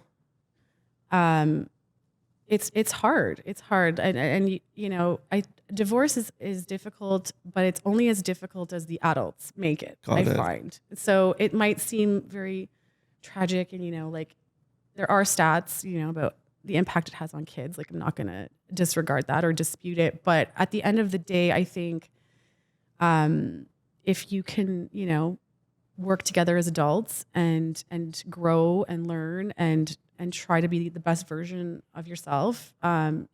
S2: It's hard. It's hard. And divorce is difficult, but it's only as difficult as the adults make it, I find. So it might seem very tragic, and, like, there are stats, about the impact it has on kids. Like, I'm not going to disregard that or dispute it. But at the end of the day, I think if you can, work together as adults and grow and learn and try to be the best version of yourself,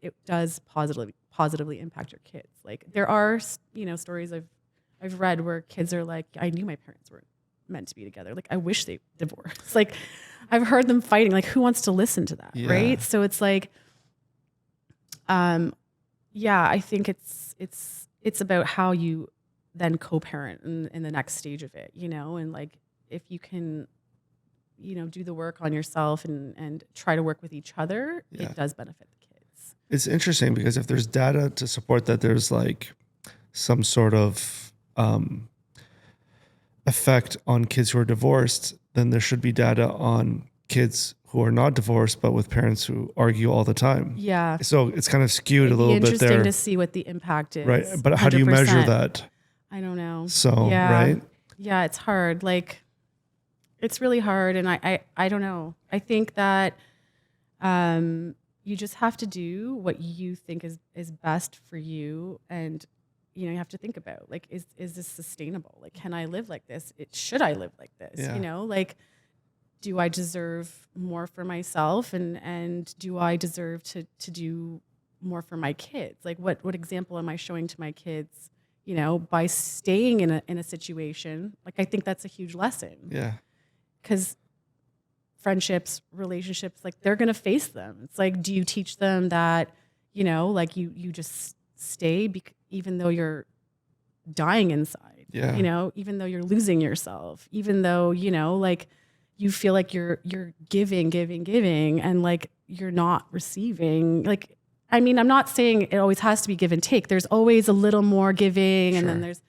S2: it does positively impact your kids. Like, there are, stories I've read where kids are like, I knew my parents weren't meant to be together. Like, I wish they divorced. Like, I've heard them fighting. Like, who wants to listen to that? Yeah. Right. So it's like, I think it's about how you then co-parent in the next stage of it, and like, if you can, do the work on yourself and try to work with each other, it does benefit the kids.
S1: It's interesting because if there's data to support that there's like some sort of effect on kids who are divorced, then there should be data on kids who are not divorced, but with parents who argue all the time.
S2: Yeah.
S1: So it's kind of skewed a little bit there.
S2: Interesting to see what the impact is.
S1: Right. But how do you measure that?
S2: I don't know.
S1: So, right.
S2: Yeah, it's hard. Like, it's really hard. And I don't know. I think that you just have to do what you think is best for you. And, you have to think about, like, is this sustainable? Like, can I live like this? Should I live like this?
S1: Yeah.
S2: Like, do I deserve more for myself? And do I deserve to do more for my kids? Like, what example am I showing to my kids? By staying in a situation. Like, I think that's a huge lesson.
S1: Yeah.
S2: Because friendships, relationships, like, they're going to face them. It's like, do you teach them that, like, you just stay even though you're dying inside, even though you're losing yourself, even though, like, you feel like you're giving, and like, you're not receiving. Like, I mean, I'm not saying it always has to be give and take. There's always a little more giving. Sure. And then there's,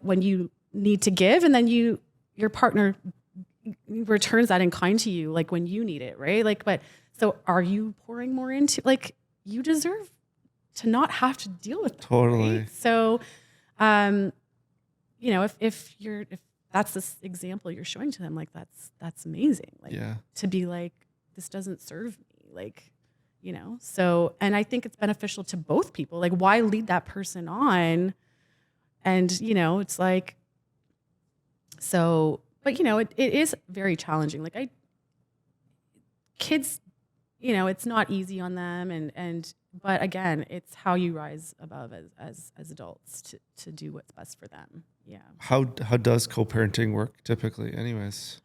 S2: when you need to give, and then your partner returns that in kind to you, like, when you need it, right? Like, but so are you pouring more into, like, you deserve to not have to deal with that.
S1: Totally.
S2: Right? So, if that's this example you're showing to them, like, that's amazing. Like, to be like, this doesn't serve me. Like, so, and I think it's beneficial to both people. Like, why lead that person on? And, it's like, So, but it is very challenging. Like kids, it's not easy on them, but again, it's how you rise above as adults to do what's best for them. Yeah.
S1: How does co-parenting work typically, anyways?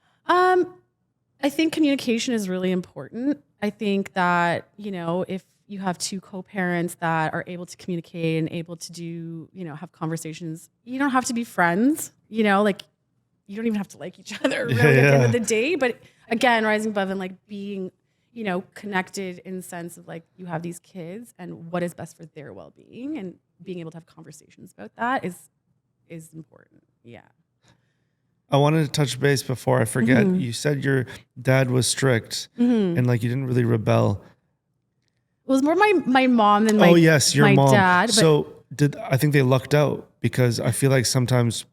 S2: I think communication is really important. I think that, if you have two co-parents that are able to communicate and able to do, have conversations, you don't have to be friends, like you don't even have to like each other really at the end of the day. But again, rising above and like being, connected in the sense of like you have these kids and what is best for their well-being, and being able to have conversations about that is important. Yeah.
S1: I wanted to touch base before I forget. Mm-hmm. You said your dad was strict, mm-hmm. and like you didn't really rebel.
S2: It was more my mom than
S1: your mom.
S2: Dad.
S1: So I think they lucked out, because I feel like sometimes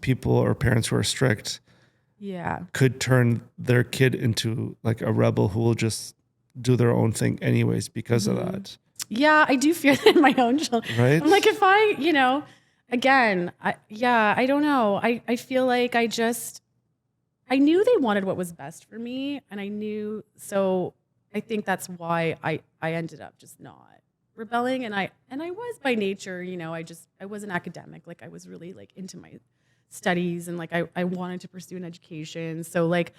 S1: people or parents who are strict could turn their kid into like a rebel who will just do their own thing anyways because mm-hmm. of that.
S2: Yeah, I do fear that in my own children.
S1: Right?
S2: I'm like, if I, again, I don't know. I feel like I knew they wanted what was best for me, and I knew, so I think that's why I ended up just not rebelling. And I was by nature, I was an academic. Like I was really like into my studies, and like I wanted to pursue an education. So like,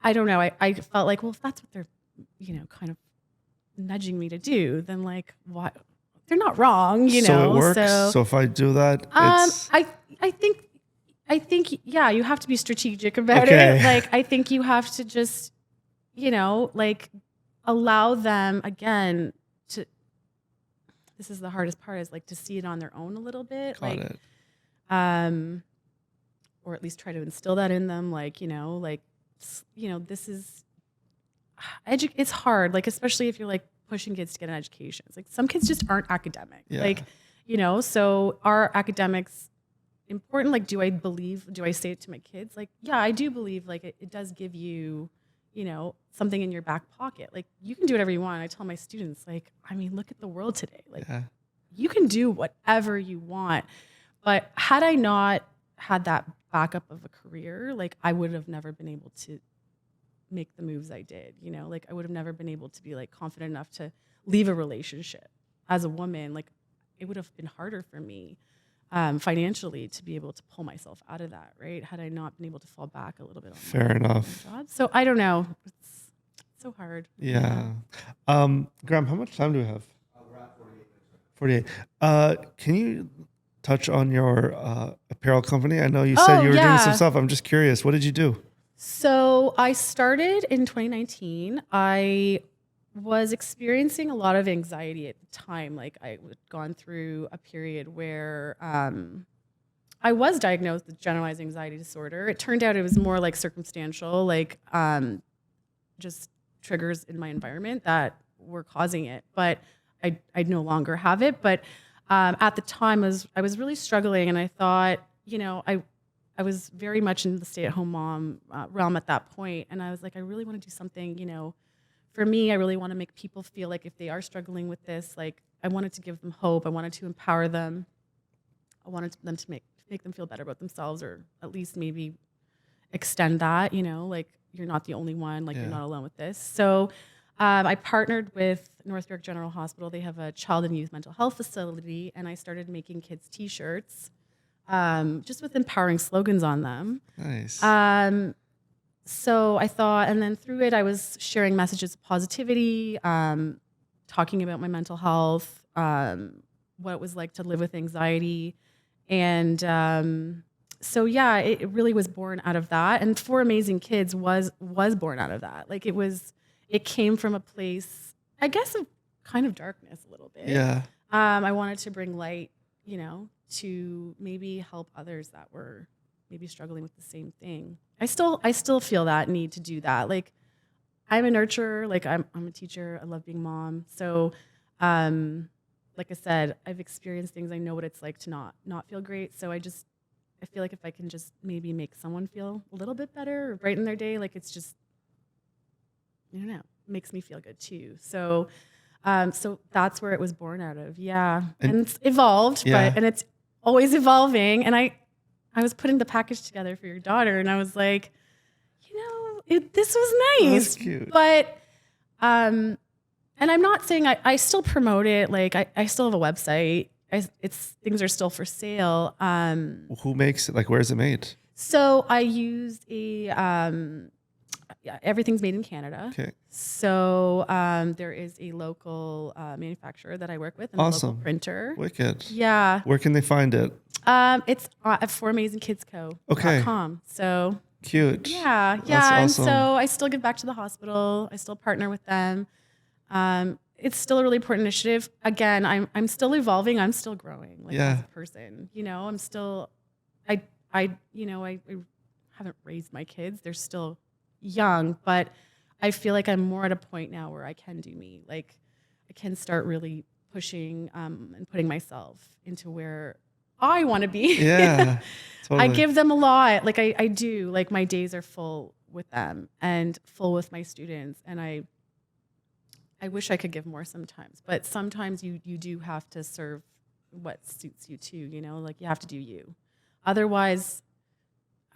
S2: I don't know. I felt like, well, if that's what they're, kind of nudging me to do, then like, what? They're not wrong,
S1: So it works. So if I do that, it's...
S2: I think, yeah, you have to be strategic about it. Like, I think you have to just, like allow them again to, this is the hardest part, is like to see it on their own a little bit.
S1: Got it.
S2: Or at least try to instill that in them. Like, this is, it's hard. Like, especially if you're like pushing kids to get an education. It's like some kids just aren't academic. Yeah. Like, so are academics important? Like, do I say it to my kids? Like, yeah, I do believe like it does give you, something in your back pocket. Like you can do whatever you want. I tell my students, like, I mean, look at the world today. Like you can do whatever you want. But had I not had that backup of a career, like I would have never been able to make the moves I did, like I would have never been able to be like confident enough to leave a relationship as a woman. Like it would have been harder for me financially to be able to pull myself out of that, right? Had I not been able to fall back a little bit on
S1: Fair enough.
S2: my job. So I don't know. It's so hard.
S1: Yeah. Graham, how much time do we have?
S3: We're at 48 minutes.
S1: 48. Can you touch on your apparel company? I know you said you were doing some stuff. I'm just curious. What did you do?
S2: So I started in 2019. I was experiencing a lot of anxiety at the time. Like I had gone through a period where I was diagnosed with generalized anxiety disorder. It turned out it was more like circumstantial, like just triggers in my environment that were causing it. But I no longer have it. But at the time, I was really struggling, and I thought, I was very much in the stay-at-home mom realm at that point, and I was like, I really want to do something, for me. I really want to make people feel like if they are struggling with this, like I wanted to give them hope. I wanted to empower them. I wanted them to make them feel better about themselves, or at least maybe extend that, like you're not the only one, like you're not alone with this. So I partnered with North York General Hospital. They have a child and youth mental health facility, and I started making kids t-shirts just with empowering slogans on them.
S1: Nice.
S2: So I thought, and then through it, I was sharing messages of positivity, talking about my mental health, what it was like to live with anxiety. And so, yeah, it really was born out of that. And For Amazing Kids was born out of that. Like it came from a place, I guess, of kind of darkness a little bit.
S1: Yeah.
S2: I wanted to bring light, to maybe help others that were maybe struggling with the same thing. I still feel that need to do that. Like I'm a nurturer, like I'm a teacher. I love being mom. So, like I said, I've experienced things. I know what it's like to not feel great. So I feel like if I can just maybe make someone feel a little bit better or brighten their day, like it's just, I don't know, makes me feel good too. So, so that's where it was born out of. Yeah. And it's evolved, and it's always evolving. And I was putting the package together for your daughter, and I was like, this was nice.
S1: That's cute.
S2: But, and I'm not saying I still promote it. Like I still have a website. Things are still for sale.
S1: Who makes it? Like, where is it made?
S2: So I used everything's made in Canada.
S1: Okay.
S2: So there is a local manufacturer that I work with, and a
S1: Awesome.
S2: local printer.
S1: Wicked.
S2: Yeah.
S1: Where can they find it?
S2: It's at foramazingkidsco.com.
S1: Okay.
S2: So
S1: Cute.
S2: yeah.
S1: That's
S2: And
S1: awesome.
S2: so I still give back to the hospital. I still partner with them. It's still a really important initiative. Again, I'm still evolving. I'm still growing, like as a person. I'm still, I haven't raised my kids. They're still young, but I feel like I'm more at a point now where I can do me. Like I can start really pushing and putting myself into where I want to be.
S1: Yeah. Totally.
S2: I give them a lot. Like I do. Like my days are full with them and full with my students. And I wish I could give more sometimes. But sometimes you do have to serve what suits you too, like you have to do you. Otherwise,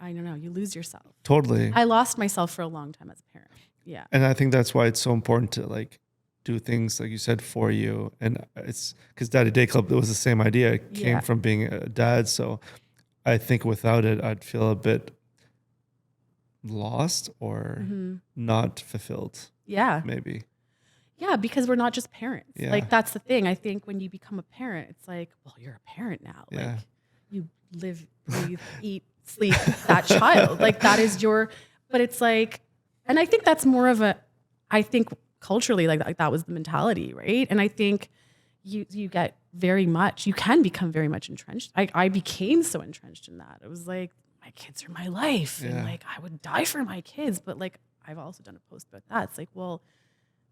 S2: I don't know, you lose yourself.
S1: Totally.
S2: I lost myself for a long time as a parent. Yeah.
S1: And I think that's why it's so important to like do things like you said for you. And it's because Daddy Day Club, it was the same idea. It came from being a dad. So I think without it, I'd feel a bit lost or not fulfilled.
S2: Yeah.
S1: Maybe.
S2: Yeah, because we're not just parents.
S1: Yeah.
S2: Like that's the thing. I think when you become a parent, it's like, well, you're a parent now.
S1: Yeah.
S2: Like you live, breathe, eat, sleep that child. Like that is but it's like, and I think that's more of I think culturally like that was the mentality, right? And I think you get you can become very much entrenched. I became so entrenched in that. It was like, my kids are my life.
S1: Yeah.
S2: And like, I would die for my kids. But like, I've also done a post about that. It's like, well,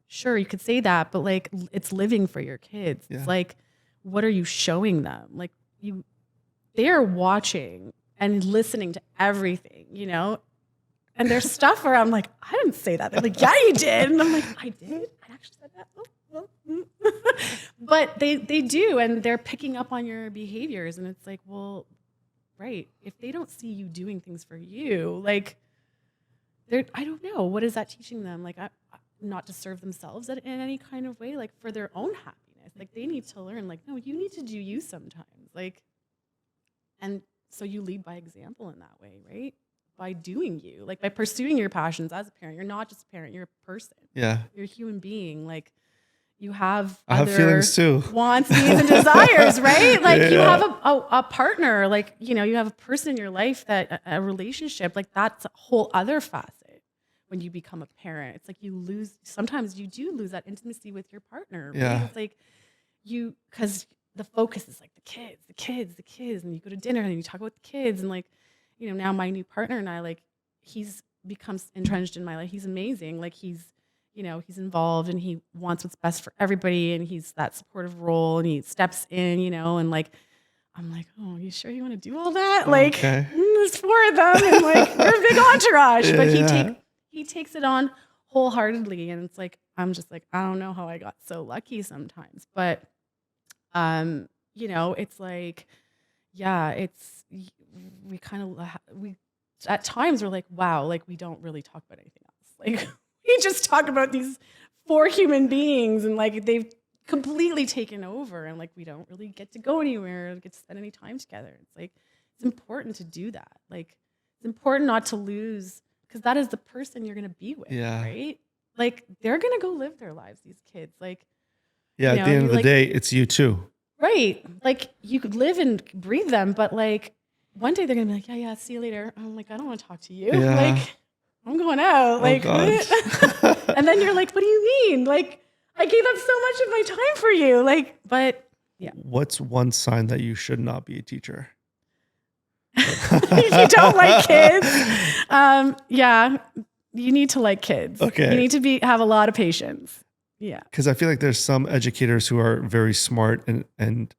S2: sure, you could say that, but like, it's living for your kids.
S1: Yeah.
S2: It's like, what are you showing them? Like they're watching and listening to everything, and there's stuff where I'm like, I didn't say that. They're like, yeah, you did. And I'm like, I did? I actually said that? Oh, well. But they do, and they're picking up on your behaviors. And it's like, well, right. If they don't see you doing things for you, like, I don't know. What is that teaching them? Like, not to serve themselves in any kind of way, like for their own happiness. Like they need to learn, like, no, you need to do you sometimes. Like, and so you lead by example in that way, right? By doing you, like by pursuing your passions as a parent. You're not just a parent, you're a person.
S1: Yeah.
S2: You're a human being. Like you have
S1: I have feelings too.
S2: Wants, needs, and desires, right? Like you have a partner, like, you have a person in your life that a relationship, like that's a whole other facet. When you become a parent, it's like sometimes you do lose that intimacy with your partner. Right?
S1: Yeah.
S2: It's like because the focus is like the kids, and you go to dinner and you talk about the kids, and like, now my new partner and I, like, he's becomes entrenched in my life. He's amazing. Like he's involved and he wants what's best for everybody, and he's that supportive role, and he steps in, and like, I'm like, oh, you sure you want to do all that? Like,
S1: Okay.
S2: There's 4 of them, and like, you're a big entourage, but he takes it on wholeheartedly. And it's like, I'm just like, I don't know how I got so lucky sometimes. But, it's like, yeah, we at times we're like, wow, like we don't really talk about anything else. Like we just talk about these 4 human beings, and like they've completely taken over, and like we don't really get to go anywhere or get to spend any time together. It's like, it's important to do that. Like it's important not to lose, because that is the person you're going to be with, right? Like, they're going to go live their lives, these kids. Like,
S1: yeah, at the end of the day, it's you too.
S2: Right. Like, you could live and breathe them, but like, one day they're going to be like, yeah, see you later. I'm like, I don't want to talk to you.
S1: Yeah.
S2: Like, I'm going out. Like, and then you're like, what do you mean? Like, I gave up so much of my time for you. Like, but yeah.
S1: What's one sign that you should not be a teacher?
S2: You don't like kids. Yeah, you need to like kids.
S1: Okay.
S2: You need to have a lot of patience. Yeah.
S1: Because I feel like there's some educators who are very smart and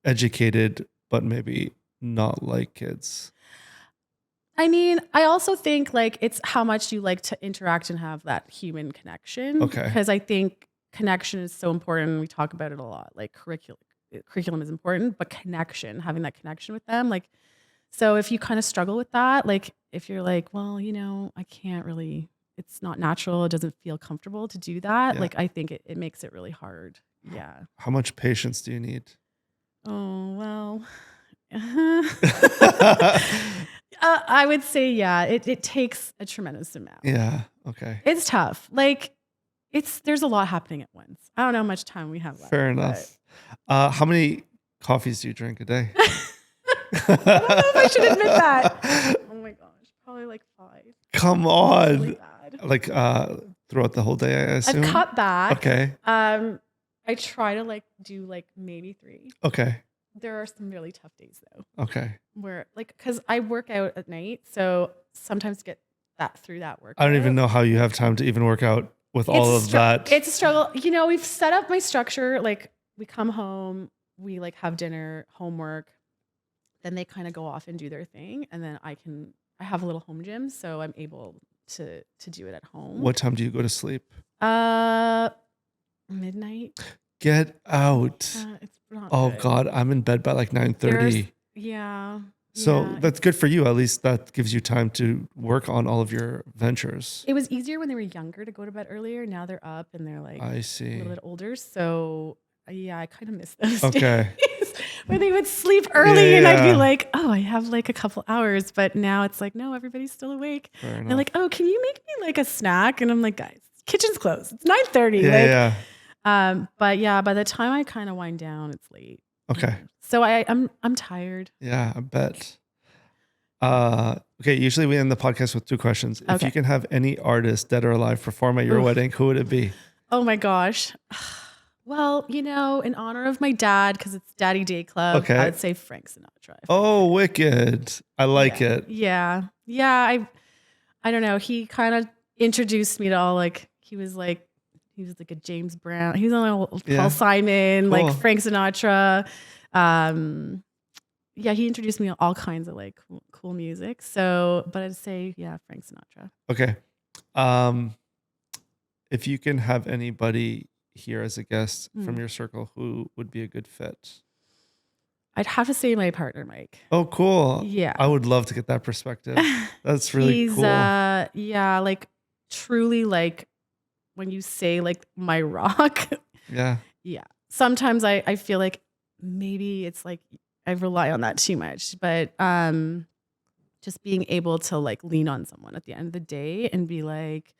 S1: educated, but maybe not like kids.
S2: I mean, I also think like it's how much you like to interact and have that human connection.
S1: Okay.
S2: Because I think connection is so important. We talk about it a lot. Like curriculum is important, but having that connection with them, like, So if you kind of struggle with that, like if you're like, well, I can't really, it's not natural, it doesn't feel comfortable to do that.
S1: Yeah.
S2: Like I think it makes it really hard. Yeah.
S1: How much patience do you need?
S2: Oh, well. I would say, yeah, it takes a tremendous amount.
S1: Yeah. Okay.
S2: It's tough. Like there's a lot happening at once. I don't know how much time we have left.
S1: Fair enough. How many coffees do you drink a day?
S2: I don't know if I should admit that. Oh my gosh, probably like 5.
S1: Come
S2: It's
S1: on.
S2: really bad.
S1: Like throughout the whole day, I assume.
S2: I've cut back.
S1: Okay.
S2: I try to like do like maybe 3.
S1: Okay.
S2: There are some really tough days though,
S1: Okay.
S2: where like because I work out at night, so sometimes to get that through that work.
S1: I don't even know how you have time to even work out with all of that.
S2: It's a struggle. We've set up my structure. Like we come home, we like have dinner, homework, then they kind of go off and do their thing, and then I have a little home gym, so I'm able to do it at home.
S1: What time do you go to sleep?
S2: Midnight.
S1: Get out.
S2: It's not
S1: Oh
S2: good.
S1: God, I'm in bed by like 9:30.
S2: Yeah.
S1: So
S2: yeah.
S1: that's good for you. At least that gives you time to work on all of your ventures.
S2: It was easier when they were younger to go to bed earlier. Now they're up and they're like
S1: I
S2: a
S1: see.
S2: little bit older. So yeah, I kind of miss those
S1: Okay.
S2: days where they would sleep early and I'd
S1: Yeah.
S2: be like, oh, I have like a couple hours. But now it's like, no, everybody's still awake.
S1: Fair enough.
S2: They're like, oh, can you make me like a snack? And I'm like, guys, kitchen's closed. It's 9:30.
S1: Yeah.
S2: But yeah, by the time I kind of wind down, it's late.
S1: Okay.
S2: So I'm tired.
S1: Yeah, I bet. Okay, usually we end the podcast with 2 questions. If
S2: Okay.
S1: you can have any artist, dead or alive, perform at your
S2: Oof.
S1: wedding, who would it be?
S2: Oh my gosh. Well, in honor of my dad, because it's Daddy Day Club,
S1: Okay.
S2: I would say Frank Sinatra.
S1: Oh, wicked. I like it.
S2: Yeah. Yeah. I don't know. He kind of introduced me to all he was like a James Brown. He was on
S1: Yeah.
S2: Paul Simon,
S1: Cool.
S2: like Frank Sinatra. Yeah, he introduced me to all kinds of like cool music. So, but I'd say, yeah, Frank Sinatra.
S1: Okay. If you can have anybody here as a guest from your circle, who would be a good fit?
S2: I'd have to say my partner, Mike.
S1: Oh, cool.
S2: Yeah.
S1: I would love to get that perspective. That's really
S2: He's,
S1: cool.
S2: yeah, like truly like when you say like my rock.
S1: Yeah.
S2: Yeah. Sometimes I feel like maybe it's like I rely on that too much, but just being able to like lean on someone at the end of the day and be like,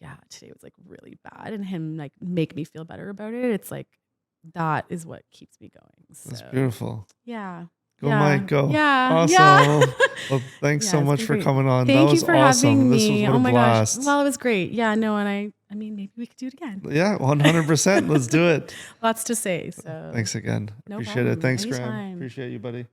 S2: yeah, today was like really bad, and him like make me feel better about it. It's like that is what keeps me going. So,
S1: That's beautiful.
S2: yeah.
S1: Go,
S2: yeah.
S1: Mike, go.
S2: Yeah.
S1: Awesome.
S2: Yeah.
S1: Well, thanks
S2: Yeah,
S1: so
S2: it's
S1: much
S2: been
S1: for
S2: great.
S1: coming on.
S2: Thank
S1: That
S2: you
S1: was
S2: for
S1: awesome.
S2: having
S1: This was
S2: me.
S1: what
S2: Oh
S1: a
S2: my
S1: blast.
S2: gosh. Well, it was great. Yeah, no, and I mean, maybe we could do it again.
S1: Yeah, 100%. Let's do it.
S2: Lots to say. So
S1: Thanks again.
S2: No
S1: Appreciate it.
S2: problem.
S1: Thanks, Graham.
S2: Anytime.
S1: Appreciate you, buddy.